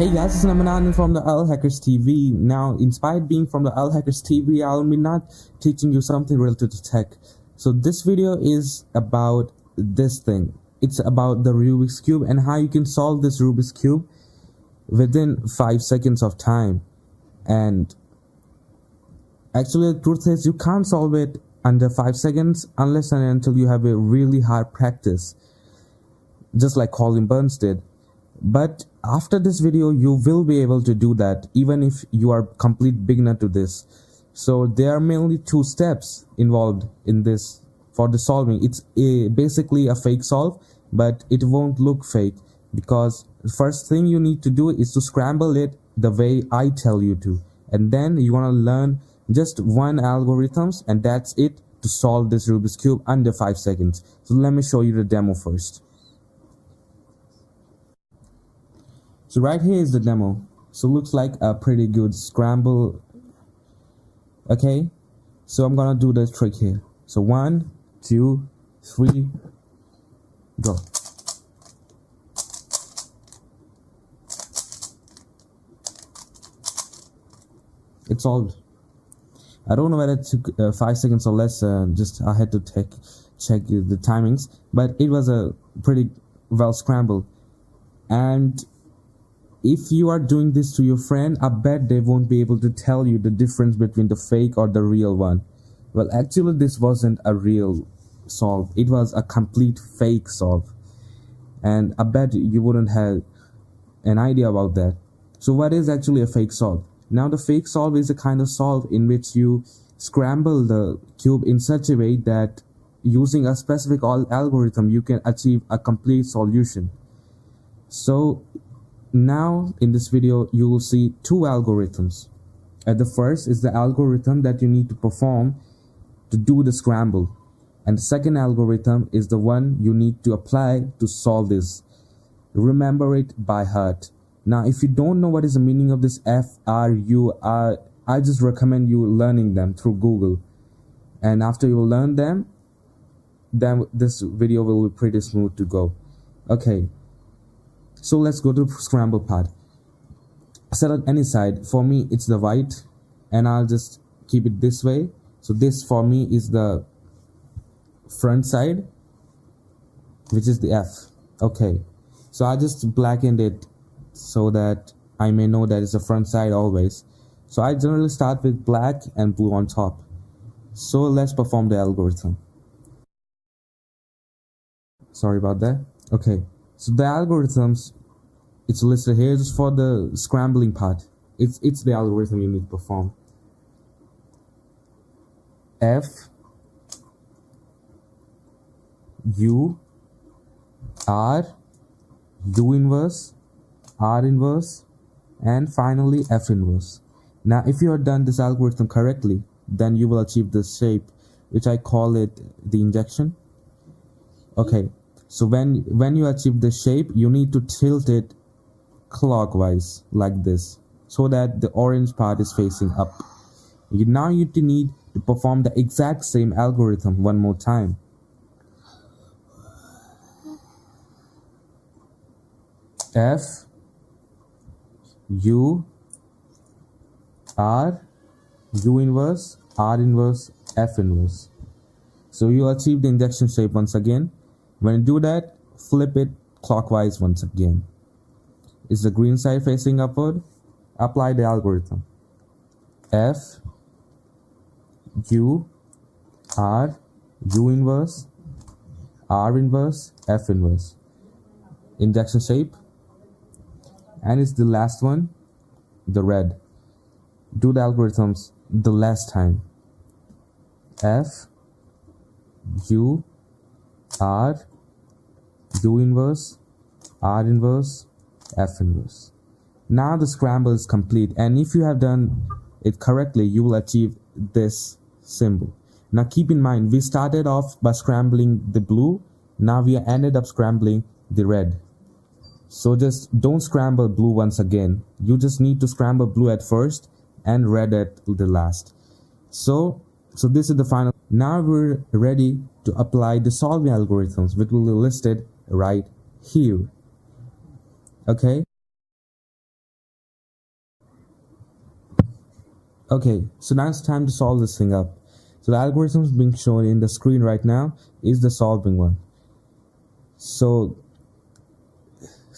Hey guys, it's Namanand from the L Hackers TV. Now, inspired being from the L Hackers TV, I'll be not teaching you something related to tech. So this video is about this thing. It's about the Rubik's Cube and how you can solve this Rubik's Cube within 5 seconds of time. And actually, the truth is you can't solve it under 5 seconds unless and until you have a really hard practice, just like Colin Burns did. But after this video, you will be able to do that even if you are complete beginner to this. So there are mainly 2 steps involved in this for the solving. It's basically a fake solve, but it won't look fake because the first thing you need to do is to scramble it the way I tell you to, and then you want to learn just one algorithms, and that's it to solve this Rubik's Cube under 5 seconds. So let me show you the demo first. So right here is the demo. So looks like a pretty good scramble. Okay, so I'm gonna do the trick here. So 1, 2, 3, go. It's solved. I don't know whether it took 5 seconds or less. Just I had to check the timings, but it was a pretty well scrambled. And if you are doing this to your friend, I bet they won't be able to tell you the difference between the fake or the real one. Well, actually this wasn't a real solve. It was a complete fake solve. And I bet you wouldn't have an idea about that. So what is actually a fake solve? Now the fake solve is a kind of solve in which you scramble the cube in such a way that using a specific algorithm you can achieve a complete solution. So now in this video you will see 2 algorithms. The first is the algorithm that you need to perform to do the scramble, and the second algorithm is the one you need to apply to solve this. Remember it by heart. Now if you don't know what is the meaning of this F, R, U, R, I just recommend you learning them through Google, and after you learn them, then this video will be pretty smooth to go. Okay, so let's go to the scramble part. Select any side. For me it's the white, and I'll just keep it this way. So this for me is the front side, which is the F. Okay, so I just blackened it so that I may know that it's the front side always. So I generally start with black and blue on top. So let's perform the algorithm. Sorry about that. Okay, so the algorithms, it's listed here just for the scrambling part. It's the algorithm you need to perform. F, U, R, U inverse, R inverse, and finally F inverse. Now if you have done this algorithm correctly, then you will achieve this shape, which I call it the injection. Okay, so when you achieve the shape, you need to tilt it clockwise like this so that the orange part is facing up. Now you need to perform the exact same algorithm one more time. F, U, R, U inverse, R inverse, F inverse. So you achieve the injection shape once again. When you do that, flip it clockwise once again. Is the green side facing upward? Apply the algorithm. F, U, R, U inverse, R inverse, F inverse. Injection shape. And it's the last one, the red. Do the algorithms the last time. F, U, R, U inverse, R inverse, F inverse. Now the scramble is complete, and if you have done it correctly, you will achieve this symbol. Now keep in mind, we started off by scrambling the blue. Now we ended up scrambling the red. So just don't scramble blue once again. You just need to scramble blue at first and red at the last. So this is the final. Now we're ready to apply the solving algorithms, which will be listed right here. Okay. Okay, so now it's time to solve this thing up. So the algorithm being shown in the screen right now is the solving one. So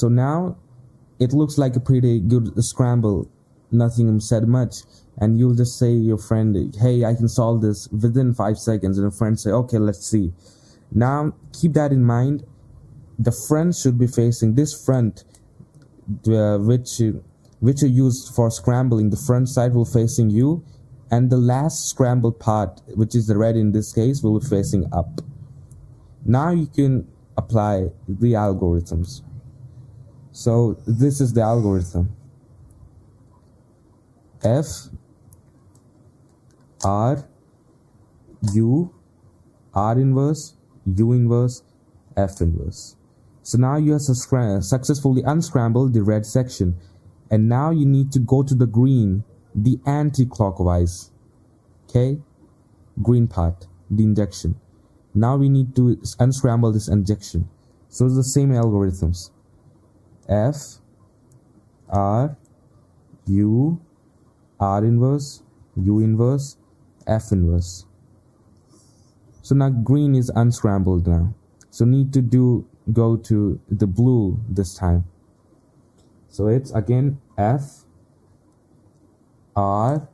now it looks like a pretty good scramble, nothing said much, and you'll just say to your friend, hey, I can solve this within 5 seconds, and your friend say, okay, let's see. Now keep that in mind. The front should be facing this front, which are used for scrambling. The front side will facing you, and the last scramble part, which is the red in this case, will be facing up. Now you can apply the algorithms. So this is the algorithm. F R U R inverse U inverse F inverse. So now you have successfully unscrambled the red section, and now you need to go to the green, the anti-clockwise. Okay, green part, the injection. Now we need to unscramble this injection. So it's the same algorithms. F R U R inverse U inverse F inverse. So now green is unscrambled now. So need to go to the blue this time. So it's again F R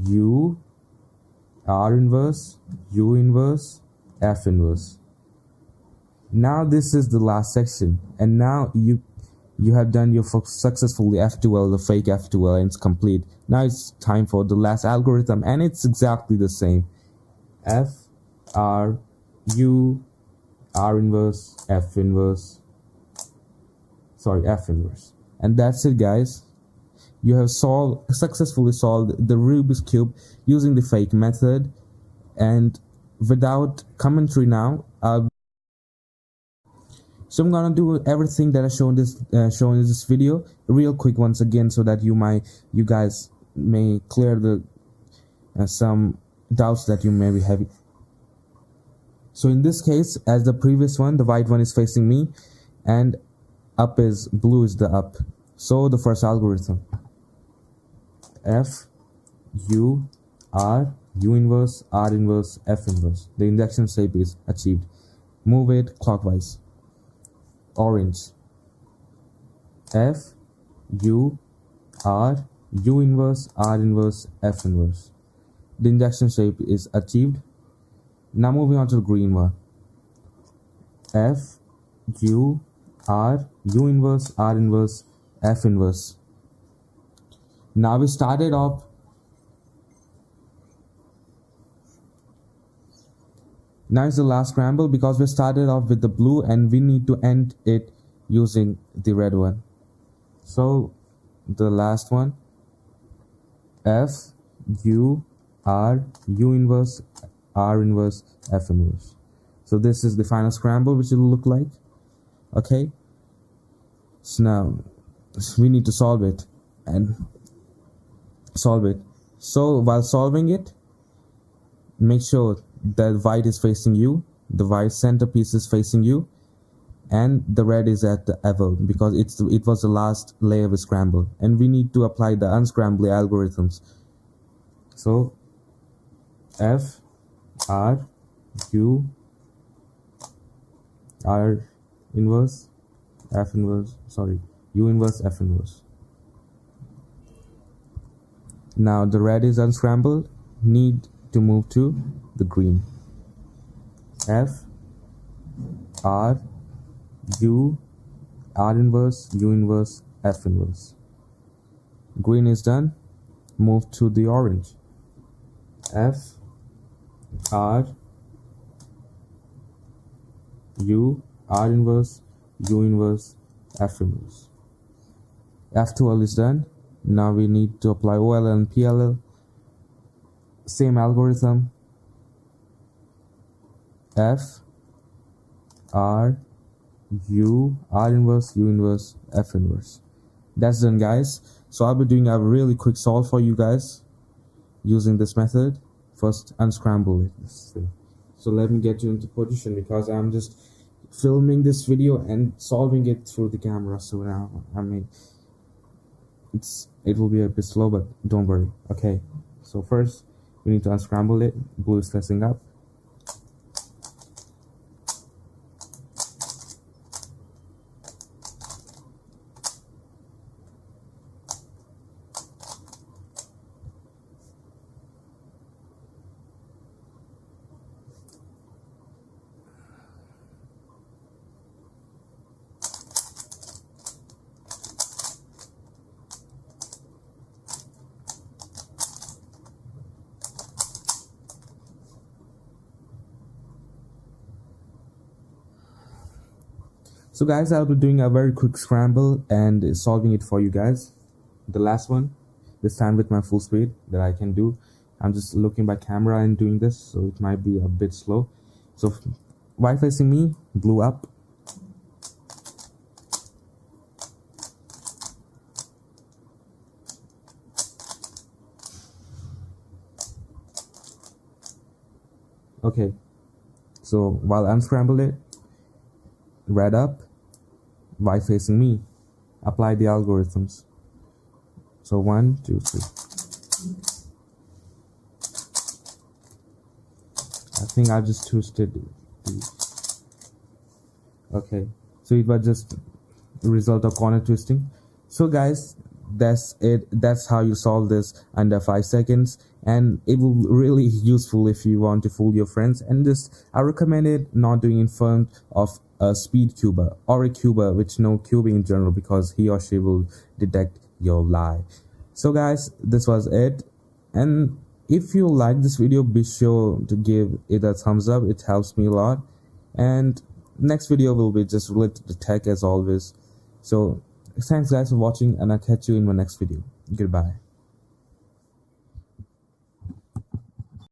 U R inverse U inverse F inverse. Now this is the last section, and now you have done your successfully F2L, the fake F2L, and it's complete. Now it's time for the last algorithm, and it's exactly the same. F R U R inverse F inverse. Sorry, F inverse. And that's it, guys. You have successfully solved the Rubik's Cube using the fake method, and without commentary now. So I'm gonna do everything that I shown in this video real quick once again, so that you guys may clear the some doubts that you may be having. So in this case, as the previous one, the white one is facing me, and blue is the up. So the first algorithm, F U R U inverse R inverse F inverse. The injection shape is achieved. Move it clockwise. Orange. F U R U inverse R inverse F inverse. The injection shape is achieved. Now moving on to the green one. F U R U inverse R inverse F inverse. Now we started off. Now is the last scramble, because we started off with the blue and we need to end it using the red one. So the last one, F U R U inverse R inverse F inverse. So this is the final scramble, which it will look like. Okay, so now we need to solve it. So while solving it, make sure that white is facing you, the white centerpiece is facing you, and the red is at the level, because it was the last layer of scramble, and we need to apply the unscrambling algorithms. So F R U R inverse F inverse, sorry, U inverse F inverse. Now the red is unscrambled, need to move to the green. F R U R inverse U inverse F inverse. Green is done, move to the orange. F R U R inverse U inverse F inverse. F2L is done. Now we need to apply OLL and PLL. Same algorithm. F R U R inverse U inverse F inverse. That's done, guys. So I'll be doing a really quick solve for you guys using this method. First, unscramble it. So let me get you into position, because I'm just filming this video and solving it through the camera. So now, it will be a bit slow, but don't worry. Okay, so first we need to unscramble it. Glue is pressing up. So guys, I'll be doing a very quick scramble and solving it for you guys. The last one, this time with my full speed that I can do. I'm just looking by camera and doing this, so it might be a bit slow. So while facing me, glue up. Okay, so while unscramble it, red up. While facing me, apply the algorithms. So 1, 2, 3. I think I just twisted the. Okay, so it was just the result of corner twisting. So guys, that's it. That's how you solve this under 5 seconds, and it will be really useful if you want to fool your friends. And just I recommend it not doing in front of a speed cuber or a cuber which no cubing in general, because he or she will detect your lie. So guys, this was it, and if you like this video, be sure to give it a thumbs up. It helps me a lot. And next video will be just related to tech as always. So thanks guys for watching, and I'll catch you in my next video. Goodbye.